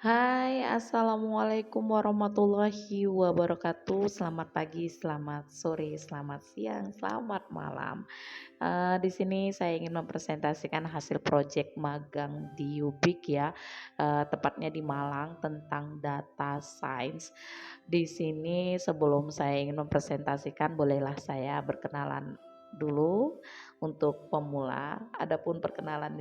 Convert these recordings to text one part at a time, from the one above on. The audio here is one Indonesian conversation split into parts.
Hai, assalamualaikum warahmatullahi wabarakatuh. Selamat pagi, selamat sore, selamat siang, selamat malam. Di sini saya ingin mempresentasikan hasil proyek magang di Ubik ya, tepatnya di Malang tentang data science. Di sini sebelum saya ingin mempresentasikan, bolehlah saya berkenalan dulu untuk pemula. Adapun perkenalan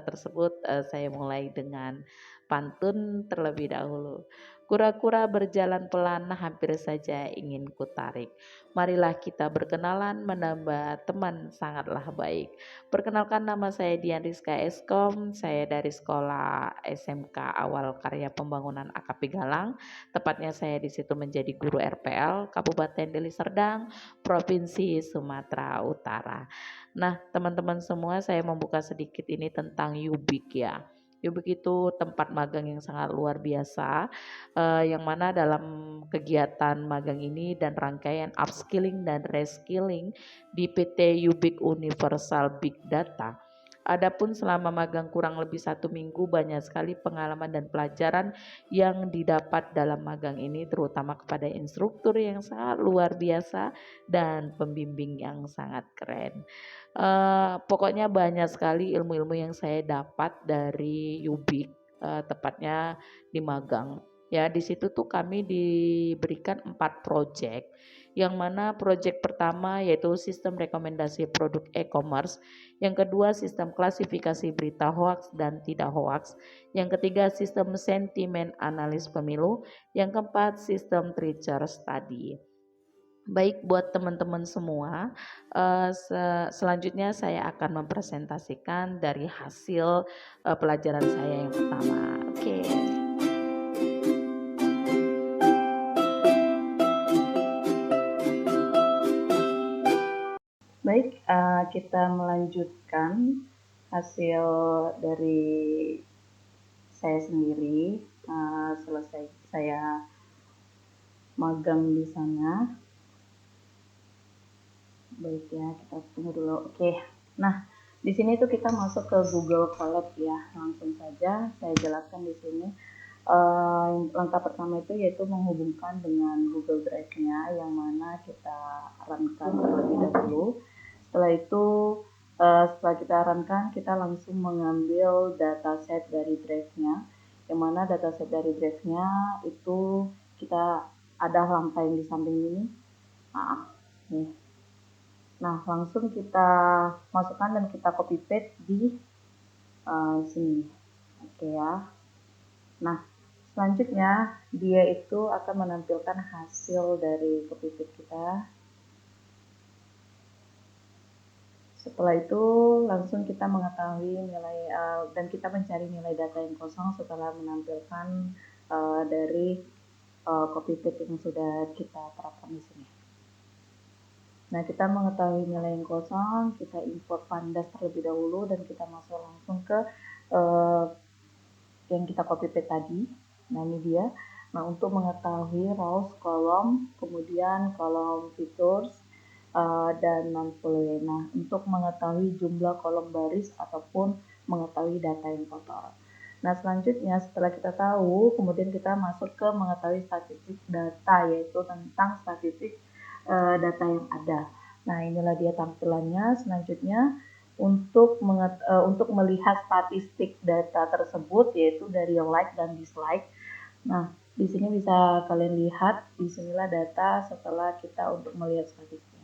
tersebut saya mulai dengan pantun terlebih dahulu. Kura-kura berjalan pelan hampir saja ingin kutarik. Marilah kita berkenalan menambah teman sangatlah baik. Perkenalkan nama saya Dian Rizka Eskom, saya dari sekolah SMK Awal Karya Pembangunan AKP Galang. Tepatnya saya di situ menjadi guru RPL Kabupaten Deli Serdang, Provinsi Sumatera Utara. Nah, teman-teman semua, saya membuka sedikit ini tentang Ubik ya. Ubik itu tempat magang yang sangat luar biasa, yang mana dalam kegiatan magang ini dan rangkaian upskilling dan reskilling di PT Ubik Universal Big Data. Adapun selama magang kurang lebih 1 minggu, banyak sekali pengalaman dan pelajaran yang didapat dalam magang ini, terutama kepada instruktur yang sangat luar biasa dan pembimbing yang sangat keren. Pokoknya banyak sekali ilmu-ilmu yang saya dapat dari Ubik, tepatnya di magang. Ya, di situ tuh kami diberikan 4 proyek, yang mana proyek pertama yaitu sistem rekomendasi produk e-commerce, yang kedua sistem klasifikasi berita hoaks dan tidak hoaks, yang ketiga sistem sentimen analis pemilu, yang keempat sistem trigger study. Baik, buat teman-teman semua, selanjutnya saya akan mempresentasikan dari hasil pelajaran saya yang pertama. Oke. Baik, kita melanjutkan hasil dari saya sendiri, selesai saya magang di sana. Baik ya, kita tunggu dulu. Oke. Nah, di sini tuh kita masuk ke Google Colab ya. Langsung saja saya jelaskan di sini. Langkah pertama itu yaitu menghubungkan dengan Google Drive-nya, yang mana kita runkan terlebih dahulu. Setelah itu, setelah kita runkan, kita langsung mengambil dataset dari drive-nya, yang mana dataset dari drive-nya itu kita ada langkah yang di samping ini. Nih. Nah, langsung kita masukkan dan kita copy paste di sini. Oke ya. Nah, selanjutnya dia itu akan menampilkan hasil dari copy paste kita. Setelah itu langsung kita mengetahui nilai dan kita mencari nilai data yang kosong setelah menampilkan dari copy paste yang sudah kita terapkan di sini. Nah, kita mengetahui nilai yang kosong, kita import pandas terlebih dahulu dan kita masuk langsung ke yang kita copy paste tadi. Nah, ini dia. Nah, untuk mengetahui rows, kolom, kemudian kolom features, dan non-full. Nah, untuk mengetahui jumlah kolom baris ataupun mengetahui data yang kotor. Nah, selanjutnya setelah kita tahu, kemudian kita masuk ke mengetahui statistik data, yaitu tentang statistik data yang ada. Nah, inilah dia tampilannya. Selanjutnya untuk melihat statistik data tersebut, yaitu dari like dan dislike. Nah, di sini bisa kalian lihat, disinilah data setelah kita untuk melihat statistiknya.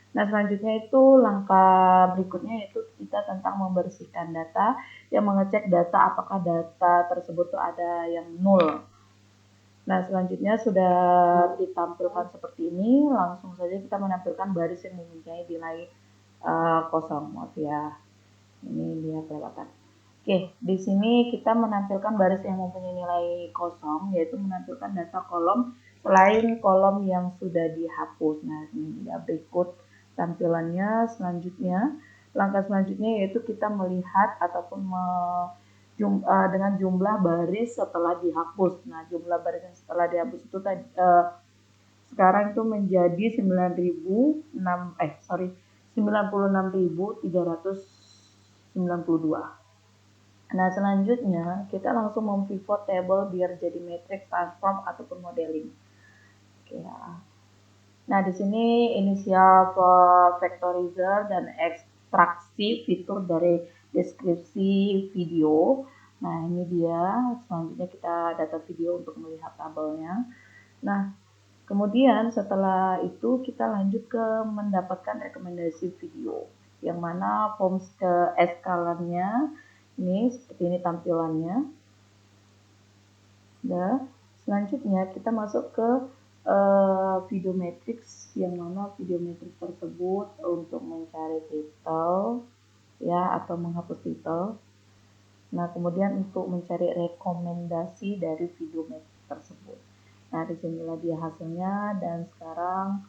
Nah, selanjutnya itu langkah berikutnya yaitu kita tentang membersihkan data, yang mengecek data apakah data tersebut tuh ada yang nol. Nah, selanjutnya sudah ditampilkan seperti ini, langsung saja kita menampilkan baris yang mempunyai nilai kosong. Maaf ya, ini dia kelewatan. Oke, di sini kita menampilkan baris yang mempunyai nilai kosong, yaitu menampilkan data kolom selain kolom yang sudah dihapus. Nah, ini dia berikut tampilannya. Selanjutnya, langkah selanjutnya yaitu kita melihat ataupun dengan jumlah baris setelah dihapus. Nah, jumlah baris yang setelah dihapus itu tadi sekarang itu menjadi 96.392. Nah, selanjutnya kita langsung mempivot table biar jadi matrix, transform, ataupun modeling. Oke ya. Nah, di sini inisial vectorizer dan ekstraksi fitur dari deskripsi video. Nah, ini dia. Selanjutnya kita data video untuk melihat tabelnya. Nah, kemudian setelah itu kita lanjut ke mendapatkan rekomendasi video. Yang mana forms ke eskalannya ini seperti ini tampilannya. Nah, selanjutnya kita masuk ke video matrix, yang mana video matrix tersebut untuk mencari title ya atau menghapus title. Nah, kemudian untuk mencari rekomendasi dari video matrix tersebut. Nah, disinilah dia hasilnya, dan sekarang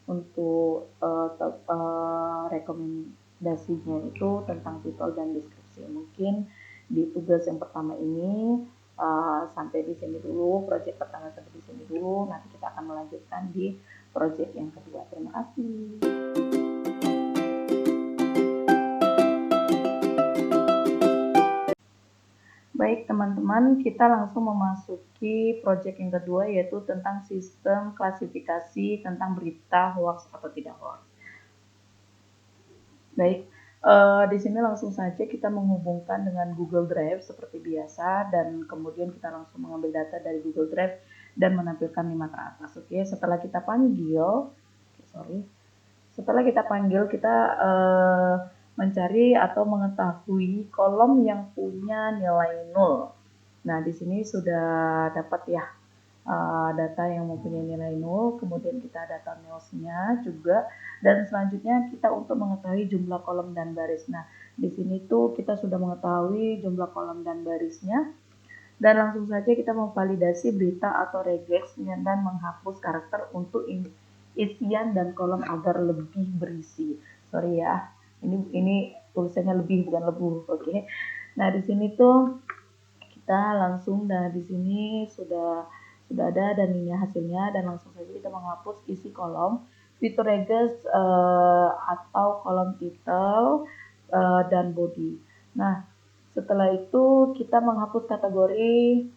untuk rekomendasinya itu tentang titel dan deskripsi. Mungkin di tugas yang pertama ini sampai di sini dulu, proyek pertama sampai di sini dulu. Nanti kita akan melanjutkan di proyek yang kedua. Terima kasih. Baik teman-teman, kita langsung memasuki proyek yang kedua, yaitu tentang sistem klasifikasi tentang berita hoax atau tidak hoax. Baik, di sini langsung saja kita menghubungkan dengan Google Drive seperti biasa, dan kemudian kita langsung mengambil data dari Google Drive dan menampilkan di mata atas. Oke, setelah kita panggil, kita mencari atau mengetahui kolom yang punya nilai 0. Nah, di sini sudah dapat ya data yang mempunyai nilai 0, kemudian kita data nilsnya juga, dan selanjutnya kita untuk mengetahui jumlah kolom dan baris. Nah, di sini tuh kita sudah mengetahui jumlah kolom dan barisnya, dan langsung saja kita memvalidasi berita atau regex dan menghapus karakter untuk isian dan kolom agar lebih berisi. Sorry ya, ini tulisannya lebih bukan lebuh. Oke. Nah, di sini tuh kita langsung, nah di sini sudah ada dan ini hasilnya, dan langsung saja kita menghapus isi kolom fitur regex atau kolom title dan body. Nah, setelah itu kita menghapus kategori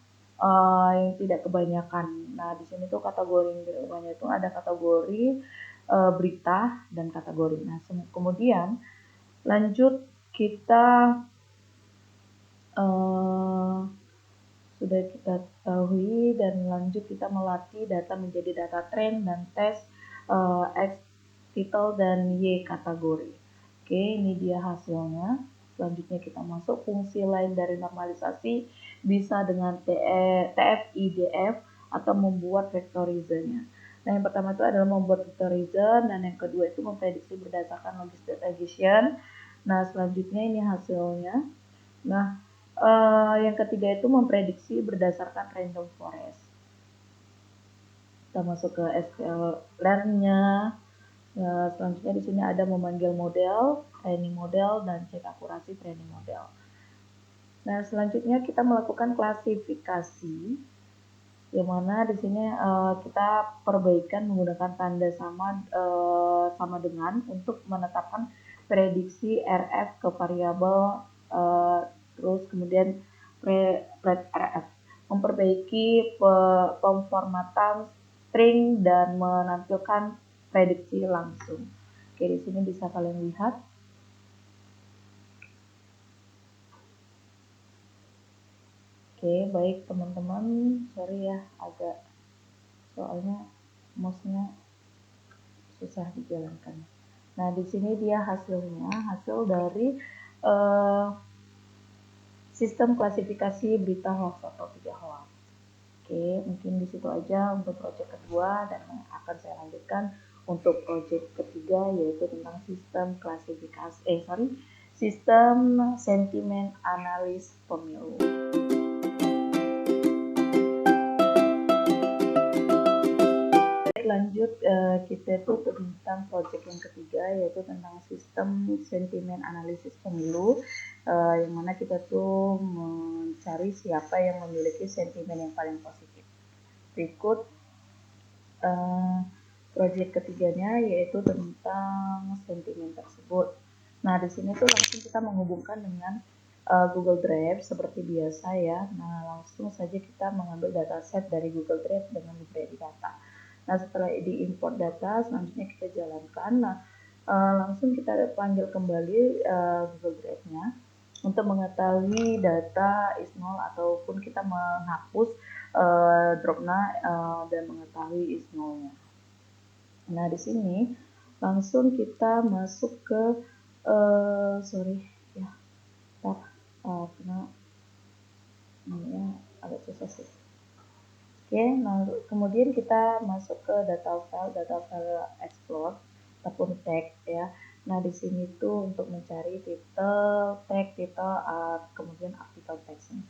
yang tidak kebanyakan. Nah, di sini tuh kategori yang tidak kebanyakan itu ada kategori berita dan kategori. Nah, kemudian lanjut kita sudah kita ketahui, dan lanjut kita melatih data menjadi data tren dan tes X title dan Y kategori. Oke, ini dia hasilnya. Selanjutnya kita masuk fungsi lain dari normalisasi, bisa dengan TF-IDF atau membuat vectorizer-nya. Nah, yang pertama itu adalah membuat vectorizer, dan yang kedua itu memprediksi berdasarkan logistic regression. Nah, selanjutnya ini hasilnya. Nah, yang ketiga itu memprediksi berdasarkan random forest. Kita masuk ke SQL Learn-nya. Nah, selanjutnya di sini ada memanggil model, training model, dan cek akurasi training model. Nah, selanjutnya kita melakukan klasifikasi, yang mana di sini kita perbaikan menggunakan tanda sama dengan untuk menetapkan prediksi RF ke variabel, terus kemudian RF memperbaiki pemformatan string dan menampilkan prediksi langsung. Oke, di sini bisa kalian lihat. Oke, baik teman-teman, sorry ya agak, soalnya mouse-nya susah dijalankan. Nah, di sini dia hasilnya, hasil dari sistem klasifikasi berita hoax atau tidak hoax. Oke, mungkin di situ aja untuk proyek kedua, dan akan saya lanjutkan untuk proyek ketiga, yaitu tentang sistem sentimen analis pemilu. Lanjut kita itu tentang proyek yang ketiga, yaitu tentang sistem sentimen analisis pemilu, yang mana kita tuh mencari siapa yang memiliki sentimen yang paling positif. Berikut proyek ketiganya, yaitu tentang sentimen tersebut. Nah, di sini tuh langsung kita menghubungkan dengan Google Drive seperti biasa ya. Nah, langsung saja kita mengambil dataset dari Google Drive dengan library data. Nah, setelah diimport data, selanjutnya kita jalankan. Nah, langsung kita panggil kembali Google Drive-nya untuk mengetahui data is null ataupun kita menghapus dropnya dan mengetahui is null-nya. Nah, di sini langsung kita masuk ke sorry ya, karena ini agak susah sih. Oke, nah kemudian kita masuk ke data file explore ataupun tag ya. Nah, di sini tuh untuk mencari title, tag, title, kemudian artikel text-nya.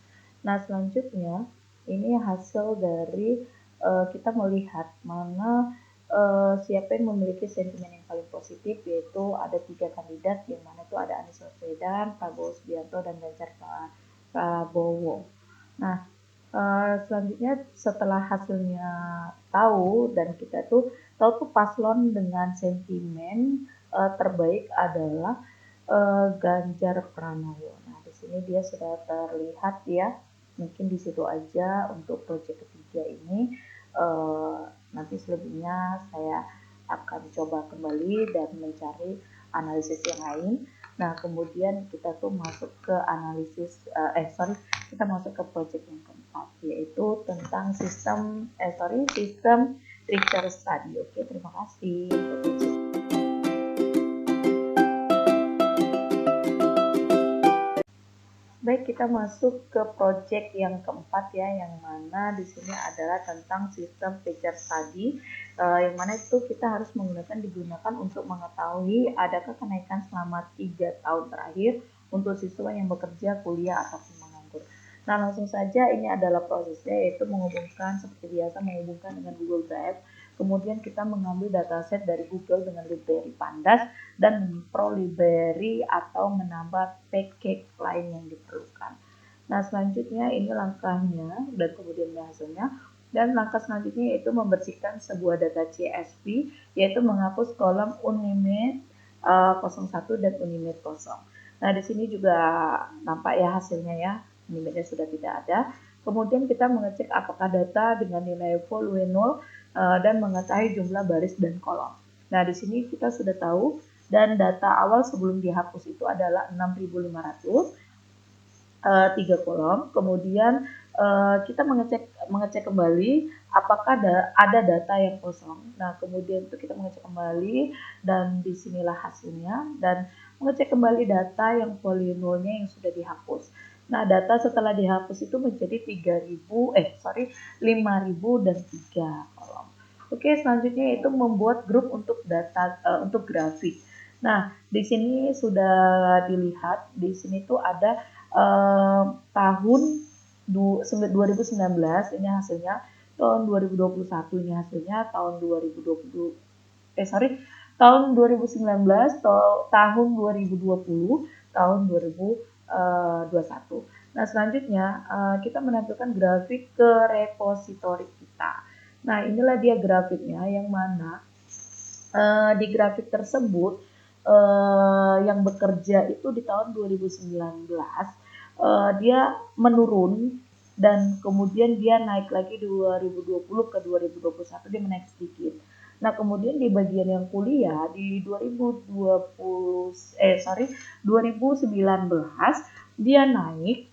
Nah, selanjutnya ini hasil dari kita melihat mana siapa yang memiliki sentimen yang paling positif, yaitu ada 3 kandidat yang mana itu ada Anies Baswedan, Prabowo Subianto, dan Ganjar Prabowo. Nah, selanjutnya setelah hasilnya tahu dan kita tuh tahu tuh paslon dengan sentimen terbaik adalah Ganjar Pranowo. Nah, di sini dia sudah terlihat ya. Mungkin di situ aja untuk proyek ketiga ini. Nanti selebihnya saya akan coba kembali dan mencari analisis yang lain. Nah, kemudian kita tuh masuk ke analisis, kita masuk ke proyek yang keempat, yaitu tentang sistem Richter Study. Oke, terima kasih. Baik, kita masuk ke project yang keempat ya, yang mana di sini adalah tentang sistem feature study, yang mana itu kita harus digunakan untuk mengetahui adakah kenaikan selama 3 tahun terakhir untuk siswa yang bekerja, kuliah, ataupun menganggur. Nah, langsung saja ini adalah prosesnya, yaitu seperti biasa menghubungkan dengan Google Drive. Kemudian kita mengambil dataset dari Google dengan library Pandas dan pro library atau menambah package lain yang diperlukan. Nah, selanjutnya ini langkahnya dan kemudian hasilnya. Dan langkah selanjutnya yaitu membersihkan sebuah data CSV, yaitu menghapus kolom Unimate 01 dan Unimate 0. Nah, di sini juga nampak ya hasilnya ya, Unimate-nya sudah tidak ada. Kemudian kita mengecek apakah data dengan nilai volume 0 dan mengetahui jumlah baris dan kolom. Nah, di sini kita sudah tahu dan data awal sebelum dihapus itu adalah 6.500, 3 kolom. Kemudian kita mengecek kembali apakah ada data yang kosong. Nah, kemudian itu kita mengecek kembali dan disinilah hasilnya, dan mengecek kembali data yang volume-nya yang sudah dihapus. Nah, data setelah dihapus itu menjadi 5.000 dan 3 kolom. Oke, selanjutnya itu membuat grup untuk data untuk grafik. Nah, di sini sudah dilihat, di sini tuh ada tahun 2019 ini hasilnya, tahun 2021 ini hasilnya, tahun 2019, tahun 2020, tahun 2021. Nah, selanjutnya kita menampilkan grafik ke repositori kita. Nah, inilah dia grafiknya, yang mana di grafik tersebut yang bekerja itu di tahun 2019 dia menurun, dan kemudian dia naik lagi 2020 ke 2021 dia menaik sedikit. Nah, kemudian di bagian yang kuliah di 2019 dia naik,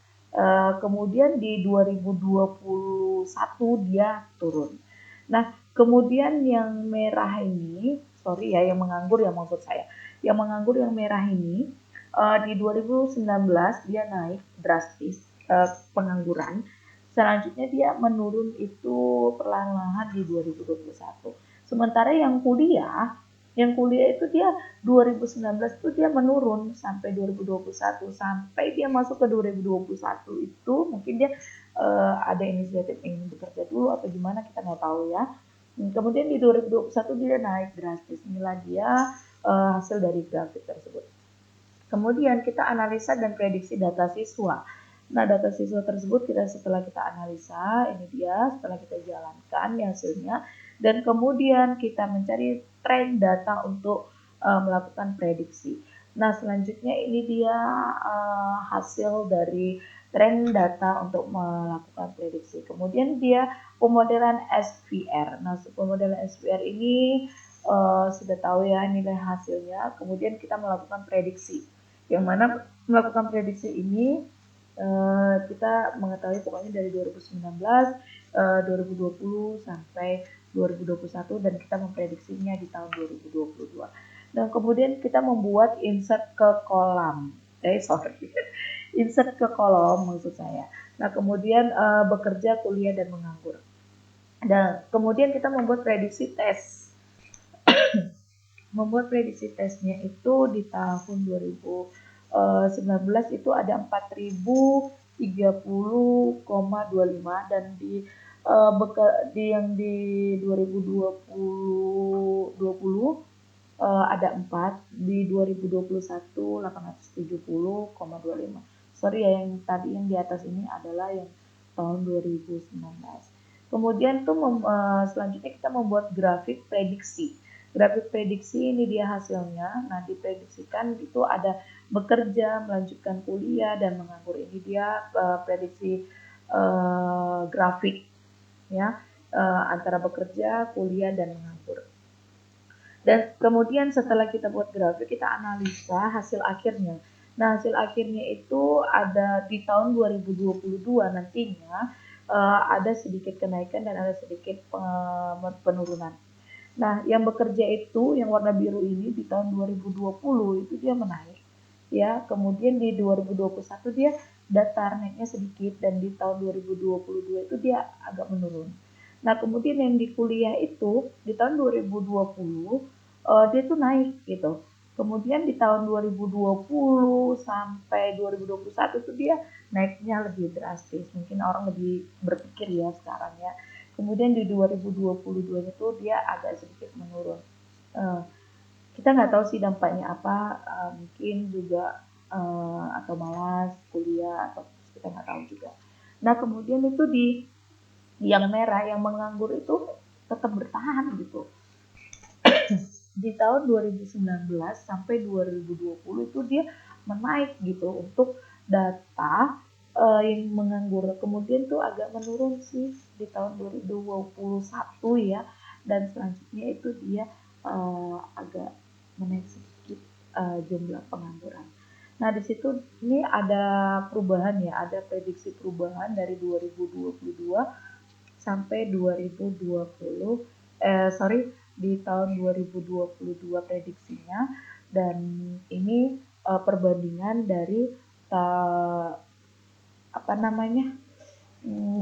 kemudian di 2021 dia turun. Nah, kemudian yang merah ini, yang menganggur ya maksud saya. Yang menganggur yang merah ini di 2019 dia naik drastis pengangguran. Selanjutnya dia menurun itu perlahan-lahan di 2021. Sementara yang kuliah itu dia 2019 itu dia menurun sampai 2021, sampai dia masuk ke 2021 itu mungkin dia ada inisiatif ingin bekerja dulu atau gimana, kita nggak tahu ya. Kemudian di 2021 dia naik drastis. Inilah dia hasil dari grafik tersebut. Kemudian kita analisa dan prediksi data siswa. Nah, data siswa tersebut setelah kita analisa, ini dia setelah kita jalankan hasilnya, dan kemudian kita mencari tren data untuk melakukan prediksi. Nah, selanjutnya ini dia hasil dari tren data untuk melakukan prediksi. Kemudian dia pemodelan SVR. Nah, pemodelan SVR ini sudah tahu ya nilai hasilnya. Kemudian kita melakukan prediksi. Yang mana melakukan prediksi ini kita mengetahui pokoknya dari 2019, 2020 sampai 2021 dan kita memprediksinya di tahun 2022. Dan kemudian kita membuat insert ke kolam. Insert ke kolom maksud saya. Nah, kemudian bekerja, kuliah dan menganggur. Dan kemudian kita membuat prediksi tes. Membuat prediksi tesnya itu di tahun 2019 itu ada 4030,25 dan di yang di 2020 ada 4, di 2021 870,25. Sorry ya, yang tadi yang di atas ini adalah yang tahun 2019. Kemudian tuh selanjutnya kita membuat grafik prediksi. Grafik prediksi ini dia hasilnya. Nah, diprediksikan itu ada bekerja, melanjutkan kuliah dan menganggur. Ini dia prediksi grafik ya, antara bekerja, kuliah dan menganggur. Dan kemudian setelah kita buat grafik, kita analisa hasil akhirnya. Nah, hasil akhirnya itu ada di tahun 2022 nantinya ada sedikit kenaikan dan ada sedikit penurunan. Nah, yang bekerja itu yang warna biru ini di tahun 2020 itu dia menaik. Ya, kemudian di 2021 dia datar naiknya sedikit dan di tahun 2022 itu dia agak menurun. Nah, kemudian yang di kuliah itu di tahun 2020 dia tuh naik gitu. Kemudian di tahun 2020 sampai 2021 tuh dia naiknya lebih drastis. Mungkin orang lebih berpikir ya sekarang ya. Kemudian di 2022 itu dia agak sedikit menurun. Kita nggak tahu sih dampaknya apa, mungkin juga atau malas kuliah atau kita nggak tahu juga. Nah, kemudian itu di yang merah yang menganggur itu tetap bertahan gitu. Di tahun 2019 sampai 2020 itu dia menaik gitu untuk data yang menganggur. Kemudian tuh agak menurun sih di tahun 2021 ya, dan selanjutnya itu dia agak menaik sedikit jumlah pengangguran. Nah, di situ ini ada perubahan ya, ada prediksi perubahan dari 2022 sampai 2020 di tahun 2022 prediksinya, dan ini perbandingan dari apa namanya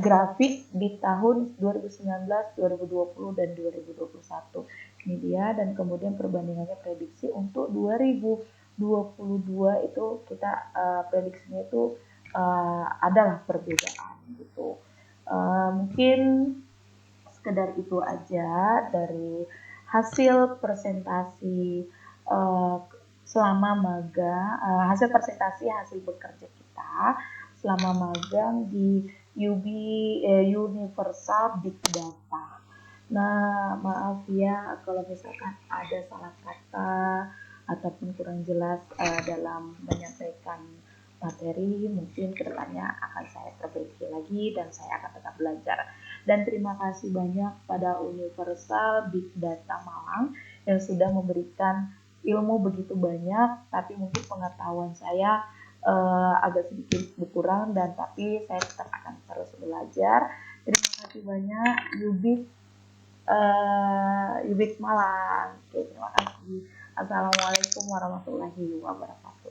grafik di tahun 2019, 2020 dan 2021. Ini dia, dan kemudian perbandingannya prediksi untuk 2022 itu kita prediksinya itu adalah perbedaan gitu. Mungkin sekedar itu aja dari hasil presentasi uh, selama magang, hasil presentasi hasil bekerja kita selama magang di Universal Big Data. Nah, maaf ya kalau misalkan ada salah kata ataupun kurang jelas dalam menyampaikan materi, mungkin kedepannya akan saya perbaiki lagi dan saya akan tetap belajar. Dan terima kasih banyak pada Universal Big Data Malang yang sudah memberikan ilmu begitu banyak, tapi mungkin pengetahuan saya agak sedikit berkurang, dan tapi saya tetap akan terus belajar. Terima kasih banyak Yubik Malang. Oke, terima kasih. Assalamualaikum warahmatullahi wabarakatuh.